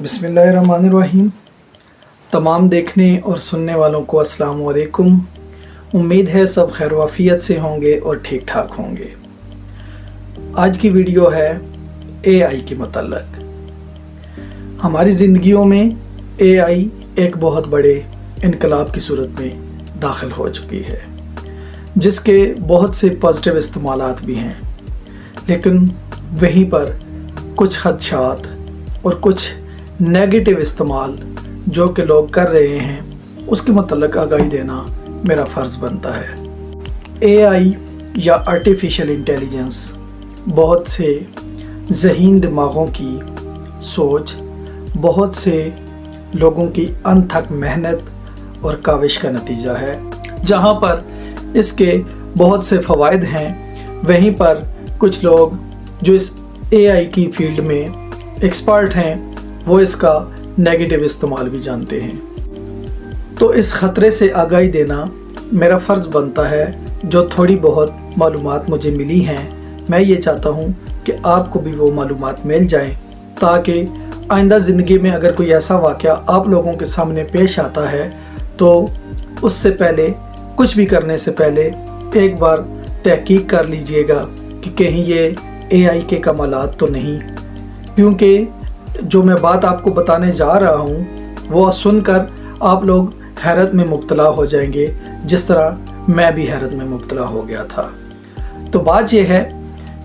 बिस्मिल्लाहिर्रहमानिर्रहीम। तमाम देखने और सुनने वालों को अस्सलाम वालेकुम। उम्मीद है सब खैर वाफियत से होंगे और ठीक ठाक होंगे। आज की वीडियो है AI के मुतल्लक। हमारी ज़िंदगियों में AI एक बहुत बड़े इनकलाब की सूरत में दाखिल हो चुकी है, जिसके बहुत से पॉजिटिव इस्तेमालात भी हैं, लेकिन वहीं पर कुछ खदशात और कुछ नेगेटिव इस्तेमाल जो कि लोग कर रहे हैं उसके मतलब आगाही देना मेरा फ़र्ज़ बनता है। AI या आर्टिफिशियल इंटेलिजेंस बहुत से ज़हीन दिमागों की सोच, बहुत से लोगों की अनथक मेहनत और काविश का नतीजा है। जहाँ पर इसके बहुत से फ़वाइद हैं, वहीं पर कुछ लोग जो इस AI की फ़ील्ड में एक्सपर्ट हैं वो इसका नेगेटिव इस्तेमाल भी जानते हैं। तो इस ख़तरे से आगाही देना मेरा फ़र्ज़ बनता है। जो थोड़ी बहुत मालूमात मुझे मिली हैं, मैं ये चाहता हूँ कि आपको भी वो मालूमात मिल जाएं, ताकि आइंदा ज़िंदगी में अगर कोई ऐसा वाक़या आप लोगों के सामने पेश आता है तो उससे पहले, कुछ भी करने से पहले एक बार तहकीक कर लीजिएगा कि कहीं ये AI के कमालात तो नहीं। क्योंकि जो मैं बात आपको बताने जा रहा हूँ वो सुनकर आप लोग हैरत में मुब्तला हो जाएंगे, जिस तरह मैं भी हैरत में मुब्तला हो गया था। तो बात यह है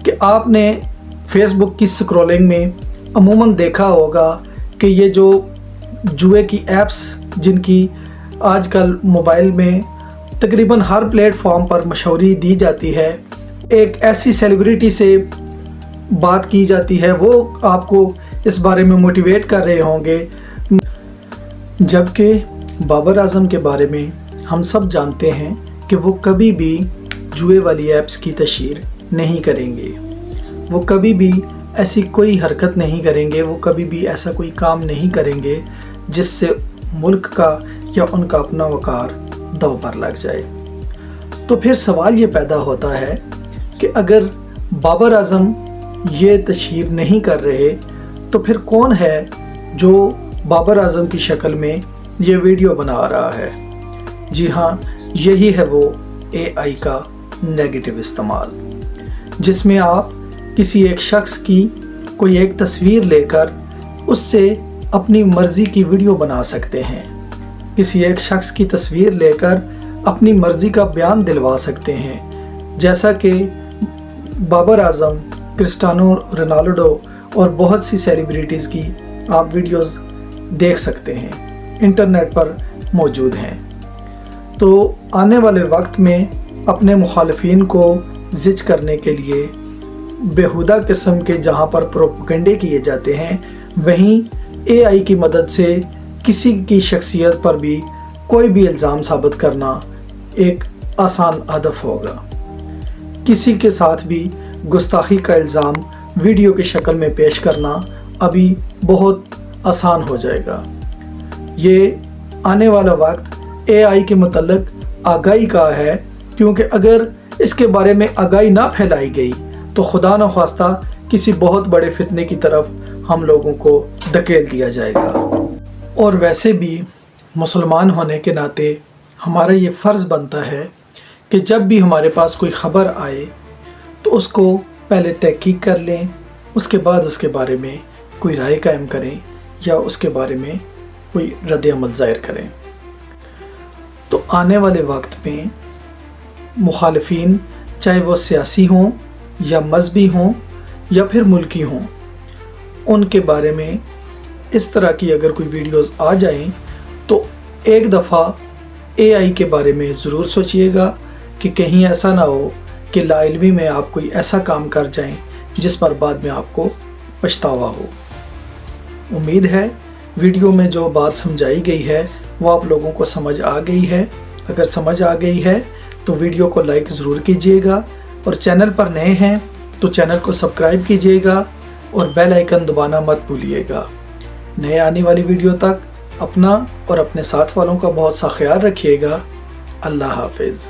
कि आपने फेसबुक की स्क्रॉलिंग में अमूमन देखा होगा कि ये जो जुए की ऐप्स, जिनकी आजकल मोबाइल में तकरीबन हर प्लेटफॉर्म पर मशहूरी दी जाती है, एक ऐसी सेलिब्रिटी से बात की जाती है, वो आपको इस बारे में मोटिवेट कर रहे होंगे। जबकि बाबर आज़म के बारे में हम सब जानते हैं कि वो कभी भी जुए वाली ऐप्स की तशहीर नहीं करेंगे, वो कभी भी ऐसी कोई हरकत नहीं करेंगे, वो कभी भी ऐसा कोई काम नहीं करेंगे जिससे मुल्क का या उनका अपना वक़ार दांव पर लग जाए। तो फिर सवाल ये पैदा होता है कि अगर बाबर आज़म ये तशहीर नहीं कर रहे तो फिर कौन है जो बाबर आज़म की शक्ल में ये वीडियो बना रहा है? जी हाँ, यही है वो AI का नेगेटिव इस्तेमाल, जिसमें आप किसी एक शख्स की कोई एक तस्वीर लेकर उससे अपनी मर्ज़ी की वीडियो बना सकते हैं। किसी एक शख्स की तस्वीर लेकर अपनी मर्ज़ी का बयान दिलवा सकते हैं, जैसा कि बाबर आज़म, क्रिस्टियानो रोनाल्डो और बहुत सी सेलिब्रिटीज़ की आप वीडियोस देख सकते हैं, इंटरनेट पर मौजूद हैं। तो आने वाले वक्त में अपने मुखालिफिन को ज़िच करने के लिए बेहुदा किस्म के जहां पर प्रोपेगेंडे किए जाते हैं, वहीं AI की मदद से किसी की शख्सियत पर भी कोई भी इल्ज़ाम साबित करना एक आसान हदफ होगा। किसी के साथ भी गुस्ताखी का इल्ज़ाम वीडियो की शक्ल में पेश करना अभी बहुत आसान हो जाएगा। ये आने वाला वक्त AI के मुतल्लिक़ आगाही का है, क्योंकि अगर इसके बारे में आगाही ना फैलाई गई तो खुदा न ख्वास्ता किसी बहुत बड़े फितने की तरफ हम लोगों को धकेल दिया जाएगा। और वैसे भी मुसलमान होने के नाते हमारा ये फ़र्ज़ बनता है कि जब भी हमारे पास कोई ख़बर आए तो उसको पहले तहकीक कर लें, उसके बाद उसके बारे में कोई राय कायम करें या उसके बारे में कोई रद्द-ए-अमल ज़ाहिर करें। तो आने वाले वक्त में मुखालिफिन, चाहे वो सियासी हों या मजहबी हों या फिर मुल्की हों, उनके बारे में इस तरह की अगर कोई वीडियोस आ जाएं तो एक दफ़ा AI के बारे में ज़रूर सोचिएगा कि कहीं ऐसा ना हो कि लाइल्मी में आप कोई ऐसा काम कर जाएं जिस पर बाद में आपको पछतावा हो। उम्मीद है वीडियो में जो बात समझाई गई है वो आप लोगों को समझ आ गई है। अगर समझ आ गई है तो वीडियो को लाइक ज़रूर कीजिएगा, और चैनल पर नए हैं तो चैनल को सब्सक्राइब कीजिएगा और बेल आइकन दबाना मत भूलिएगा। नए आने वाली वीडियो तक अपना और अपने साथ वालों का बहुत सा ख्याल रखिएगा। अल्लाह हाफिज़।